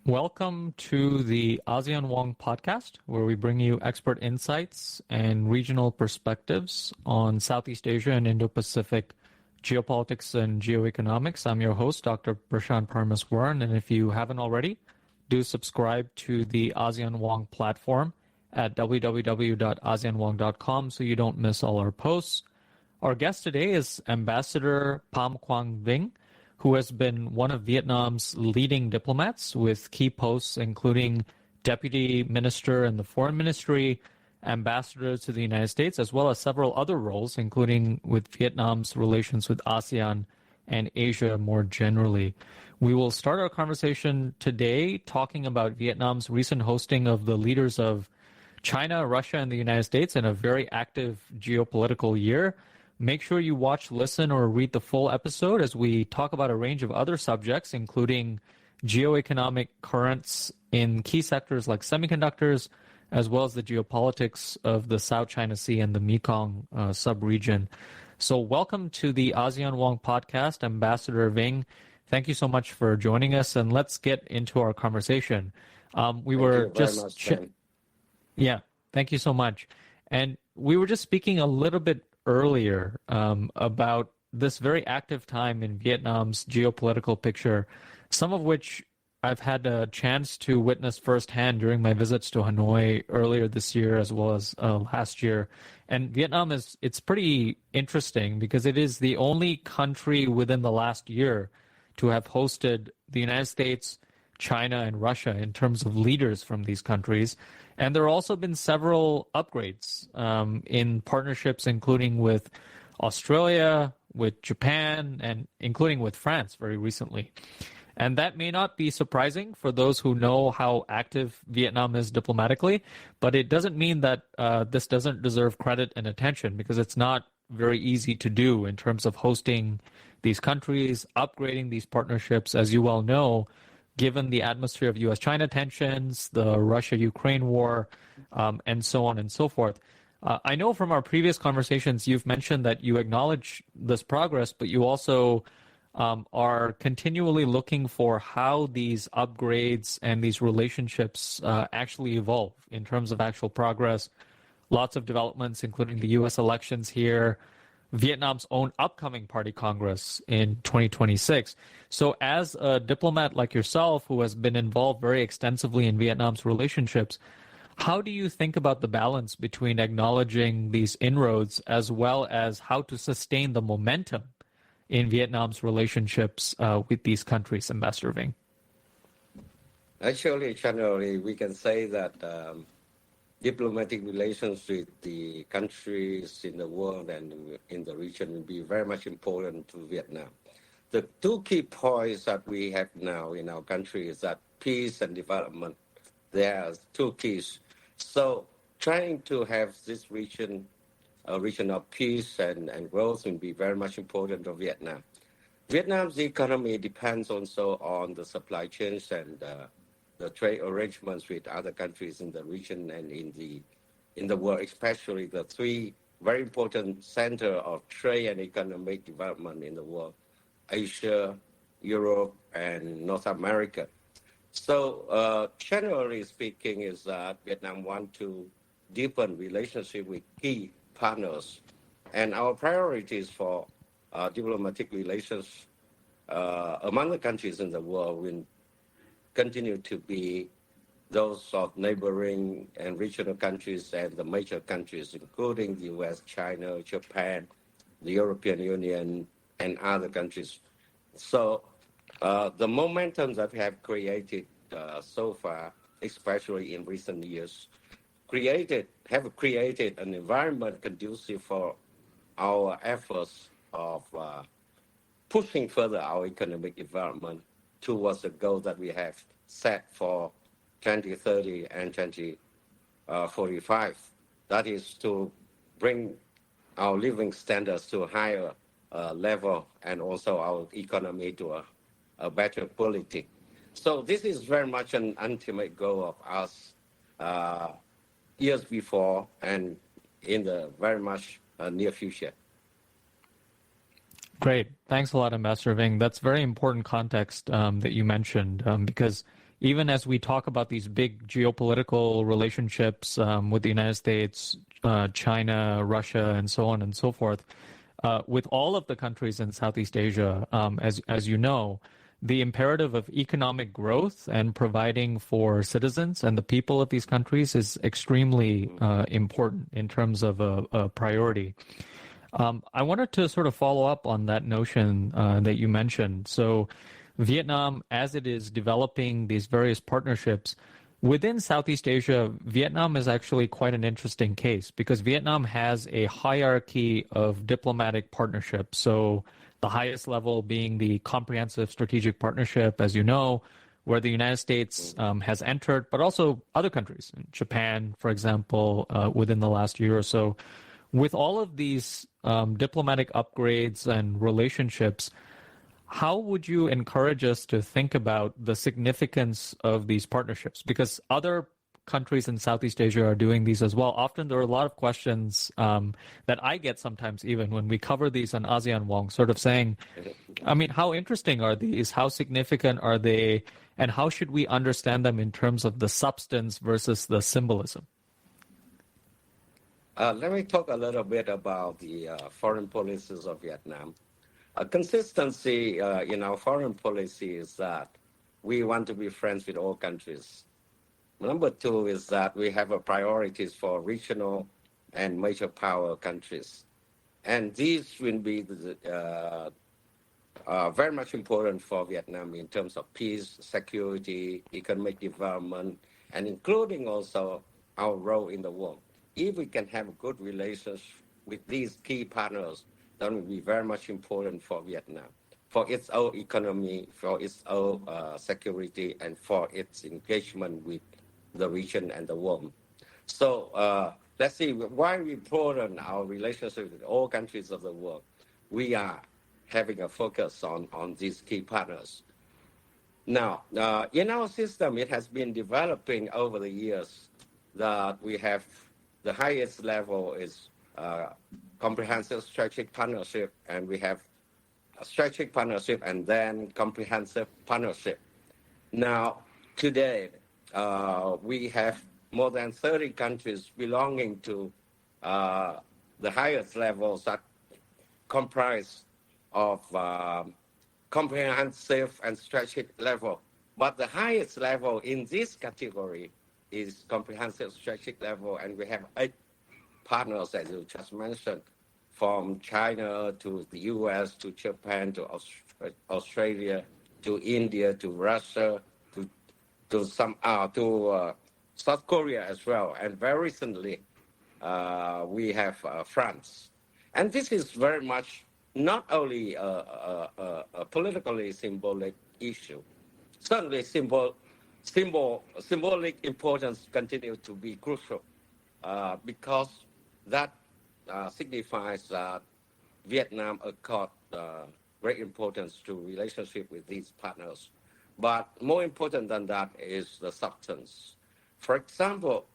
Welcome to the ASEAN Wonk Podcast, where we bring you expert insights and regional perspectives on Southeast Asia and Indo-Pacific geopolitics and geoeconomics. I'm your host, Dr. Prashanth, and if you haven't already, do subscribe to the ASEAN Wonk platform at www.aseanwonk.com so you don't miss all our posts. Our guest today is Ambassador Pham Vinh, who has been one of Vietnam's leading diplomats with key posts including Deputy Minister in the Foreign Ministry, Ambassador to the United States, as well as several other roles, including with Vietnam's relations with ASEAN and Asia more generally. We will start our conversation today talking about Vietnam's recent hosting of the leaders of China, Russia, and the United States in a very active geopolitical year. Make sure you watch, listen, or read the full episode as we talk about a range of other subjects, including geoeconomic currents in key sectors like semiconductors, as well as the geopolitics of the South China Sea and the Mekong sub-region. So welcome to the ASEAN Wonk Podcast, Ambassador Vinh. Thank you so much for joining us, and let's get into our conversation. Thank you very much, Yeah, thank you so much. And we were just speaking a little bit earlier about this very active time in Vietnam's geopolitical picture, some of which I've had a chance to witness firsthand during my visits to Hanoi earlier this year as well as last year. And Vietnam it's pretty interesting because it is the only country within the last year to have hosted the United States, China, and Russia in terms of leaders from these countries. And there have also been several upgrades in partnerships, including with Australia, with Japan, and including with France very recently. And that may not be surprising for those who know how active Vietnam is diplomatically, but it doesn't mean that this doesn't deserve credit and attention, because it's not very easy to do in terms of hosting these countries, upgrading these partnerships, as you well know, given the atmosphere of U.S.-China tensions, the Russia-Ukraine war, and so on and so forth. I know from our previous conversations, you've mentioned that you acknowledge this progress, but you also are continually looking for how these upgrades and these relationships actually evolve in terms of actual progress. Lots of developments, including the U.S. elections here, Vietnam's own upcoming party congress in 2026. So as a diplomat like yourself, who has been involved very extensively in Vietnam's relationships, how do you think about the balance between acknowledging these inroads as well as how to sustain the momentum in Vietnam's relationships with these countries, Ambassador Vinh? Actually, generally, we can say that diplomatic relations with the countries in the world and in the region will be very much important to Vietnam. The two key points that we have now in our country is that peace and development. There are two keys. So trying to have this region, a region of peace and growth will be very much important to Vietnam. Vietnam's economy depends also on the supply chains and the trade arrangements with other countries in the region and in the world, especially the three very important centers of trade and economic development in the world: Asia, Europe, and North America. So generally speaking, is that Vietnam wants to deepen relationship with key partners, and our priorities for diplomatic relations among the countries in the world will continue to be those of neighboring and regional countries and the major countries, including the U.S., China, Japan, the European Union, and other countries. So the momentum that we have created so far, especially in recent years, have created an environment conducive for our efforts of pushing further our economic development towards the goal that we have set for 2030 and 2045. That is to bring our living standards to a higher level and also our economy to a better quality. So this is very much an ultimate goal of us years before and in the very much near future. Great. Thanks a lot, Ambassador Vinh. That's very important context that you mentioned because even as we talk about these big geopolitical relationships with the United States, China, Russia, and so on and so forth, with all of the countries in Southeast Asia, as you know, the imperative of economic growth and providing for citizens and the people of these countries is extremely important in terms of a priority. I wanted to sort of follow up on that notion that you mentioned. So, Vietnam, as it is developing these various partnerships within Southeast Asia, Vietnam is actually quite an interesting case because Vietnam has a hierarchy of diplomatic partnerships. So, the highest level being the Comprehensive Strategic Partnership, as you know, where the United States has entered, but also other countries, Japan, for example, within the last year or so. With all of these diplomatic upgrades and relationships, how would you encourage us to think about the significance of these partnerships? Because other countries in Southeast Asia are doing these as well. Often there are a lot of questions that I get sometimes even when we cover these on ASEAN Wonk, sort of saying, I mean, how interesting are these? How significant are they? And how should we understand them in terms of the substance versus the symbolism? Let me talk a little bit about the foreign policies of Vietnam. Consistency in our foreign policy is that we want to be friends with all countries. Number two is that we have a priorities for regional and major power countries. And these will be very much important for Vietnam in terms of peace, security, economic development, and including also our role in the world. If we can have a good relations with these key partners, that will be very much important for Vietnam, for its own economy, for its own security, and for its engagement with the region and the world. So let's see, why we broaden our relationship with all countries of the world, we are having a focus on these key partners. Now, in our system, it has been developing over the years that we have the highest level is comprehensive strategic partnership, and we have a strategic partnership and then comprehensive partnership. Now, today, we have more than 30 countries belonging to the highest levels that comprise of comprehensive and strategic level. But the highest level in this category is comprehensive strategic level, and we have 8 partners, as you just mentioned, from China to the US to Japan to Australia to India to Russia to South Korea as well, and very recently we have France, and this is very much not only a politically symbolic issue. Certainly, symbolic importance continues to be crucial because that signifies that Vietnam accord great importance to relationship with these partners. But more important than that is the substance. For example,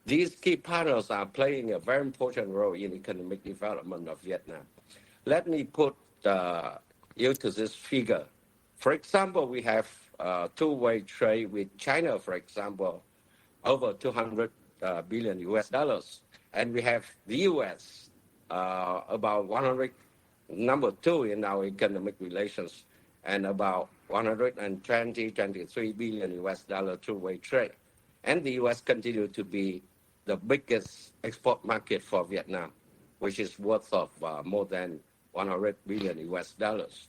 these key partners are playing a very important role in economic development of Vietnam. Let me put you to this figure. For example, we have two-way trade with China, for example, over 200 billion US dollars. And we have the US about 100, number 2 in our economic relations, and about 123 billion US dollar two-way trade. And the US continue to be the biggest export market for Vietnam, which is worth of more than 100 billion US dollars.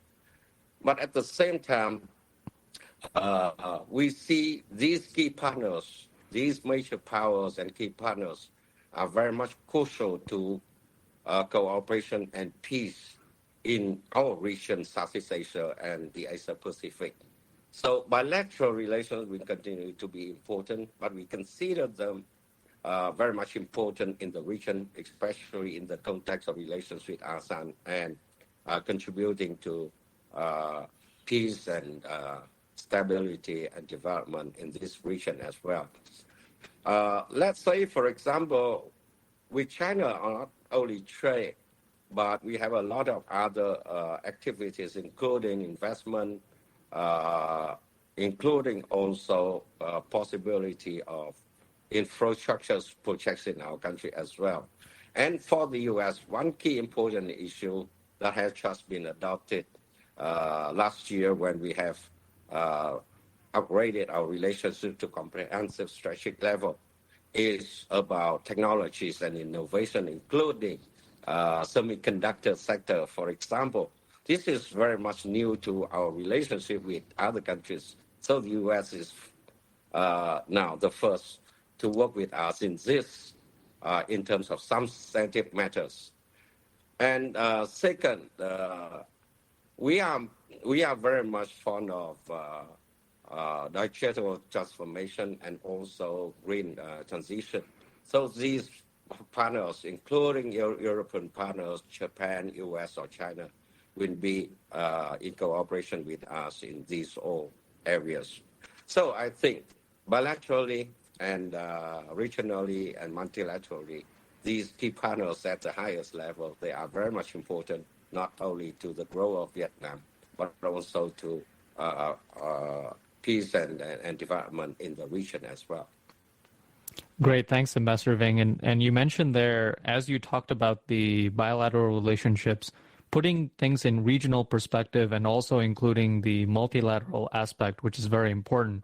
But at the same time, we see these key partners, these major powers and key partners are very much crucial to cooperation and peace in our region, Southeast Asia and the Asia Pacific. So bilateral relations will continue to be important, but we consider them very much important in the region, especially in the context of relations with ASEAN and contributing to peace and stability and development in this region as well. Let's say, for example, with China, not only trade, but we have a lot of other activities, including investment, including also possibility of infrastructure projects in our country as well. And for the U.S., one key important issue that has just been adopted last year when we have upgraded our relationship to comprehensive strategic level is about technologies and innovation, including semiconductor sector, for example. This is very much new to our relationship with other countries. So the U.S. is now the first to work with us in this in terms of some sensitive matters. And second, we are very much fond of digital transformation and also green transition. So these partners, including European partners, Japan, US, or China, will be in cooperation with us in these all areas. So I think bilaterally and regionally and multilaterally, these key partners at the highest level, they are very much important, not only to the growth of Vietnam, but also to peace and development in the region as well. Great. Thanks, Ambassador Vinh. And you mentioned there, as you talked about the bilateral relationships, putting things in regional perspective and also including the multilateral aspect, which is very important.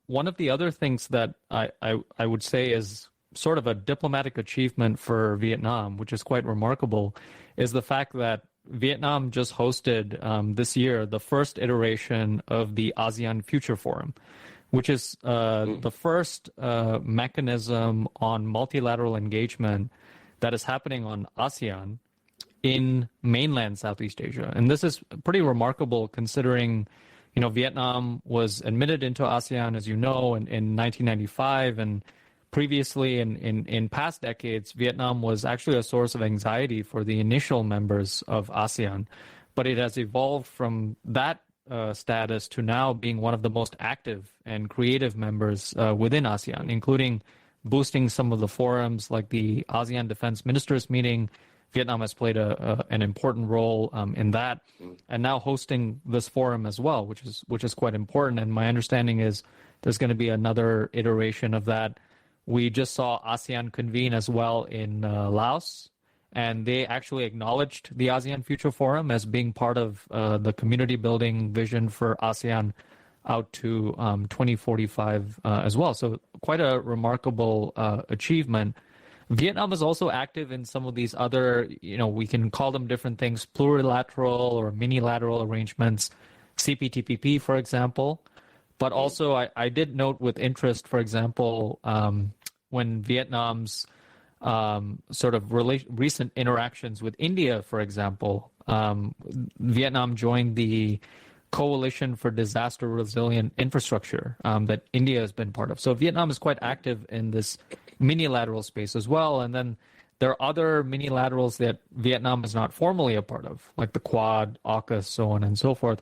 One of the other things that I would say is sort of a diplomatic achievement for Vietnam, which is quite remarkable, is the fact that Vietnam just hosted this year the first iteration of the ASEAN Future Forum, which is the first mechanism on multilateral engagement that is happening on ASEAN in mainland Southeast Asia. And this is pretty remarkable considering, Vietnam was admitted into ASEAN, as you know, in 1995, and previously in past decades, Vietnam was actually a source of anxiety for the initial members of ASEAN, but it has evolved from that status to now being one of the most active and creative members within ASEAN, including boosting some of the forums like the ASEAN Defense Ministers meeting. Vietnam has played an important role in that, and now hosting this forum as well, which is quite important. And my understanding is there's going to be another iteration of that. We just saw ASEAN convene as well in Laos, and they actually acknowledged the ASEAN Future Forum as being part of the community building vision for ASEAN out to 2045 as well. So quite a remarkable achievement. Vietnam is also active in some of these other, we can call them different things, plurilateral or minilateral arrangements, CPTPP, for example. But also I did note with interest, for example, when Vietnam's sort of recent interactions with India, for example, Vietnam joined the Coalition for Disaster Resilient Infrastructure that India has been part of. So Vietnam is quite active in this minilateral space as well. And then there are other minilaterals that Vietnam is not formally a part of, like the Quad, AUKUS, so on and so forth.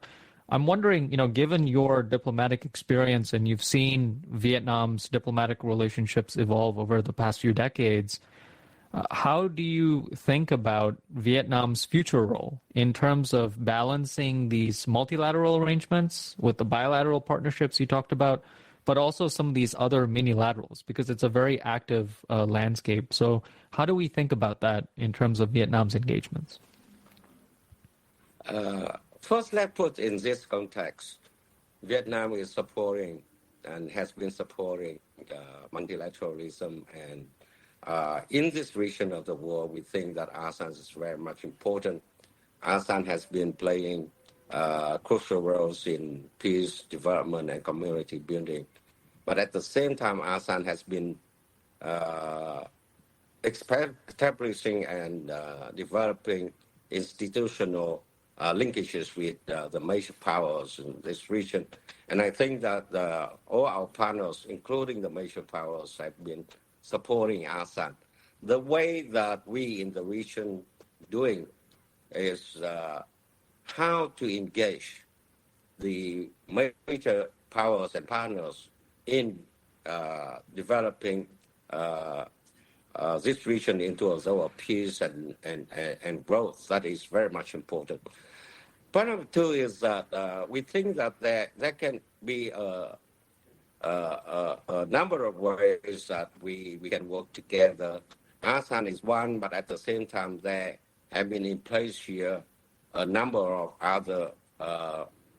I'm wondering, given your diplomatic experience and you've seen Vietnam's diplomatic relationships evolve over the past few decades, how do you think about Vietnam's future role in terms of balancing these multilateral arrangements with the bilateral partnerships you talked about, but also some of these other minilaterals, because it's a very active landscape. So how do we think about that in terms of Vietnam's engagements? First, let's put in this context, Vietnam is supporting and has been supporting multilateralism. And in this region of the world, we think that ASEAN is very much important. ASEAN has been playing crucial roles in peace, development, and community building. But at the same time, ASEAN has been establishing and developing institutional linkages with the major powers in this region. And I think that all our partners, including the major powers, have been supporting ASEAN. The way that we in the region doing is how to engage the major powers and partners in developing this region into a zone of peace and growth. That is very much important. Point number two is that we think that there can be a number of ways that we can work together. ASEAN is one, but at the same time, there have been in place here a number of other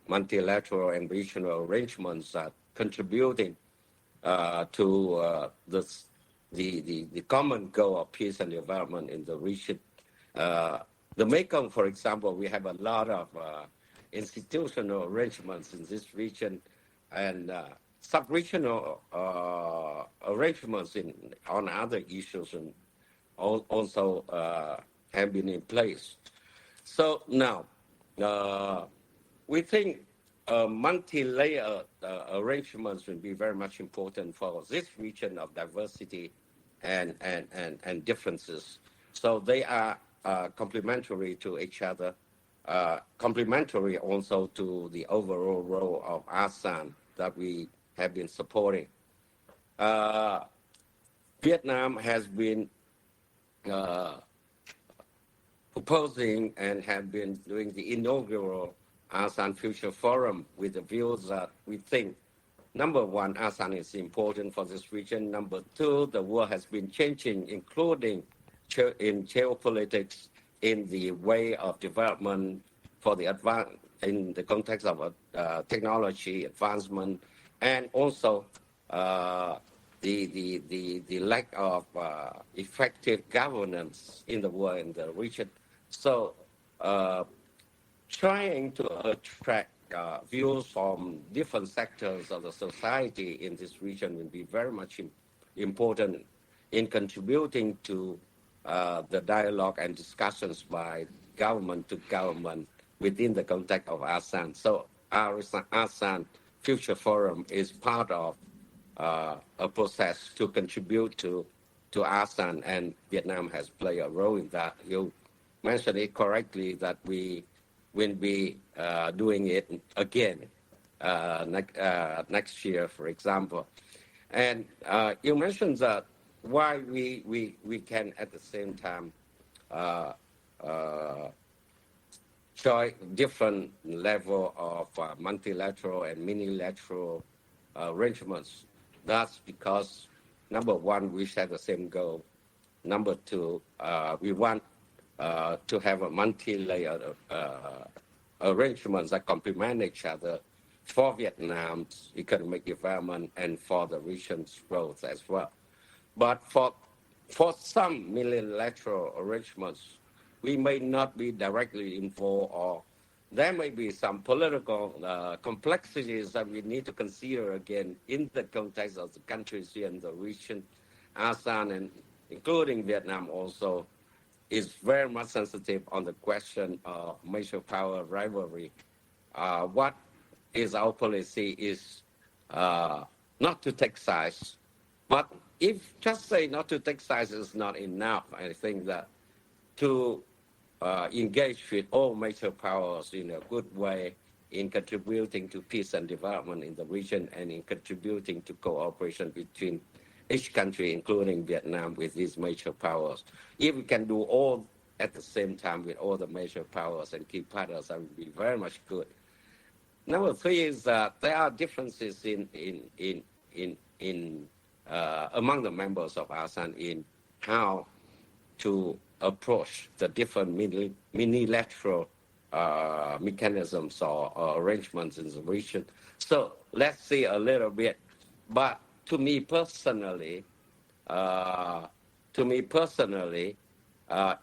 multilateral and regional arrangements that contributing to the common goal of peace and development in the region. The Mekong, for example, we have a lot of institutional arrangements in this region, and sub-regional arrangements on other issues and also have been in place. So now, we think multi-layer arrangements will be very much important for this region of diversity and differences. So they are complementary to each other, complementary also to the overall role of ASEAN that we have been supporting. Vietnam has been proposing and have been doing the inaugural ASEAN Future Forum with the views that we think, number one, ASEAN is important for this region. Number two, the world has been changing, including in geopolitics, in the way of development for the in the context of technology advancement, and also the lack of effective governance in the world, in the region. So trying to attract views from different sectors of the society in this region will be very much important in contributing to the dialogue and discussions by government to government within the context of ASEAN. So our ASEAN Future Forum is part of a process to contribute to ASEAN, and Vietnam has played a role in that. You mentioned it correctly that we will be doing it again next year, for example. And you mentioned that why we can at the same time try different level of multilateral and minilateral arrangements. That's because, number one, we share the same goal. Number two, we want to have a multi-layered arrangements that complement each other for Vietnam's economic development and for the region's growth as well. But for some multilateral arrangements, we may not be directly involved, or there may be some political complexities that we need to consider again in the context of the countries here in the region. ASEAN, and including Vietnam also, is very much sensitive on the question of major power rivalry. What is our policy is not to take sides, but if just say not to take sides is not enough, I think that to engage with all major powers in a good way in contributing to peace and development in the region and in contributing to cooperation between each country, including Vietnam, with these major powers. If we can do all at the same time with all the major powers and key partners, that would be very much good. Number three is that there are differences among the members of ASEAN in how to approach the different minilateral mechanisms or arrangements in the region. So let's see a little bit. But to me personally,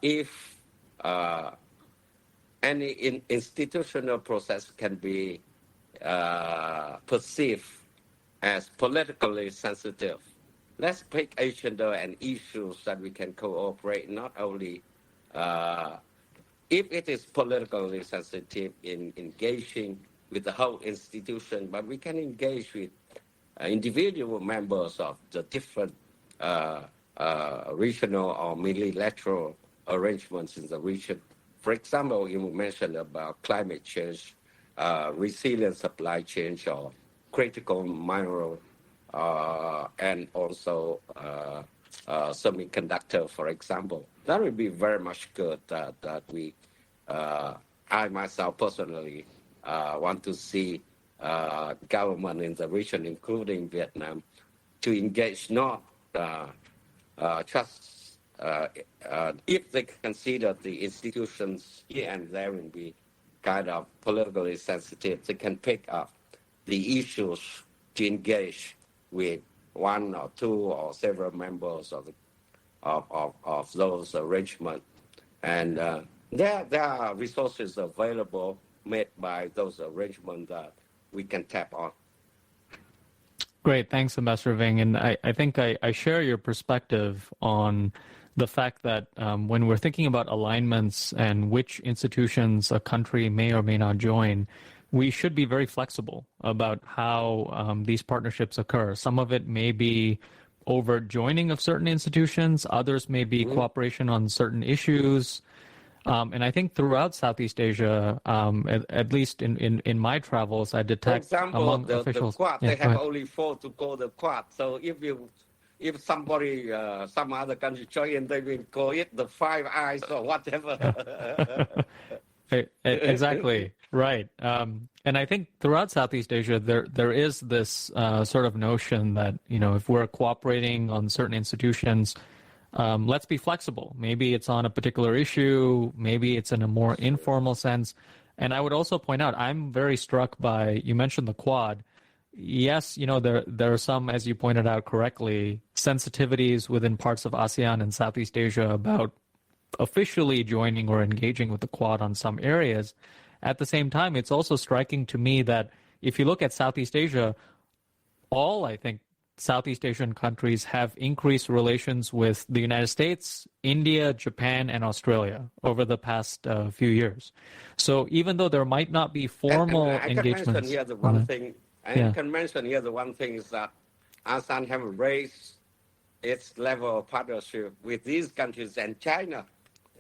if any institutional process can be perceived as politically sensitive, let's pick agenda and issues that we can cooperate, not only if it is politically sensitive in engaging with the whole institution, but we can engage with individual members of the different regional or multilateral arrangements in the region. For example, you mentioned about climate change, resilient supply chain, or critical mineral, and also semiconductor, for example. That would be very much good that we I myself personally want to see government in the region, including Vietnam, to engage not just if they consider the institutions here and there will be kind of politically sensitive, they can pick up the issues to engage with one or two or several members of those arrangements. And there are resources available made by those arrangements that we can tap on. Great. Thanks, Ambassador Vinh. And I think I share your perspective on the fact that when we're thinking about alignments and which institutions a country may or may not join, we should be very flexible about how these partnerships occur. Some of it may be over joining of certain institutions. Others may be cooperation on certain issues. And I think throughout Southeast Asia, at least in my travels, I detect For example, among officials. The Quad, Yeah, they go have ahead. only 4 to call the Quad. So if somebody, some other country join, they will call it the Five Eyes or whatever. Exactly, right. And I think throughout Southeast Asia, there is this sort of notion that, if we're cooperating on certain institutions, let's be flexible. Maybe it's on a particular issue, maybe it's in a more informal sense. And I would also point out, I'm very struck by, you mentioned the Quad. Yes, there are some, as you pointed out correctly, sensitivities within parts of ASEAN and Southeast Asia about officially joining or engaging with the Quad on some areas. At the same time, it's also striking to me that if you look at Southeast Asia, I think, Southeast Asian countries have increased relations with the United States, India, Japan, and Australia over the past few years. So even though there might not be formal engagements, I can mention here the one thing. I can mention here the one thing is that ASEAN have raised its level of partnership with these countries and China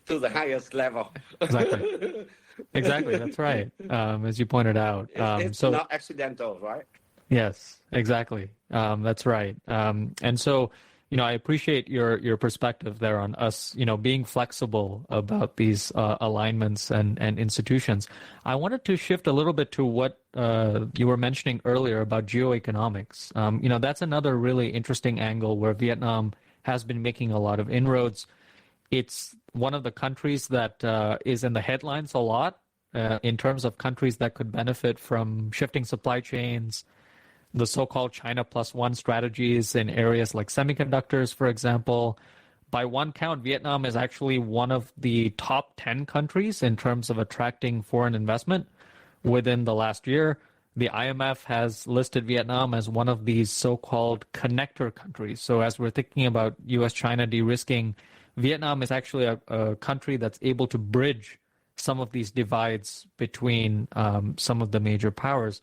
to the highest level. Exactly. That's right. As you pointed out, it's not accidental, right? Yes, exactly. That's right. And so, I appreciate your perspective there on us, being flexible about these alignments and institutions. I wanted to shift a little bit to what you were mentioning earlier about geoeconomics. That's another really interesting angle where Vietnam has been making a lot of inroads. It's one of the countries that is in the headlines a lot in terms of countries that could benefit from shifting supply chains, the so-called China plus one strategies in areas like semiconductors, for example. By one count, Vietnam is actually one of the top 10 countries in terms of attracting foreign investment within the last year. The IMF has listed Vietnam as one of these so-called connector countries. So as we're thinking about U.S.-China de-risking, Vietnam is actually a country that's able to bridge some of these divides between some of the major powers.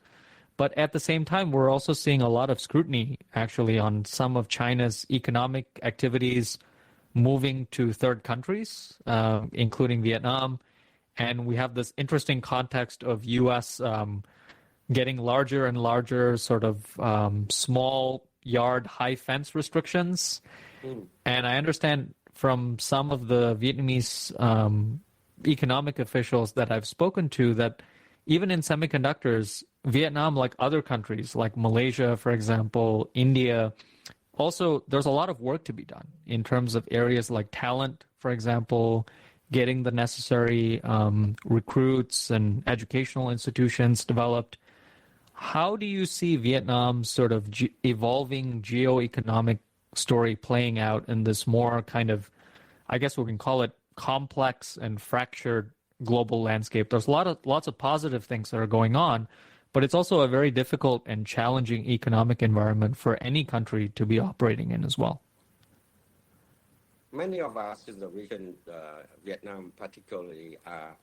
But at the same time, we're also seeing a lot of scrutiny, actually, on some of China's economic activities moving to third countries, including Vietnam. And we have this interesting context of U.S. Getting larger and larger sort of small yard high fence restrictions. And I understand from some of the Vietnamese economic officials that I've spoken to that even in semiconductors, Vietnam, like other countries, like Malaysia, for example, India, also there's a lot of work to be done in terms of areas like talent, for example, getting the necessary recruits and educational institutions developed. How do you see Vietnam's sort of evolving geoeconomic story playing out in this more kind of, I guess we can call it complex and fractured global landscape? There's lots of positive things that are going on, but it's also a very difficult and challenging economic environment for any country to be operating in as well. Many of us in the region, Vietnam particularly, are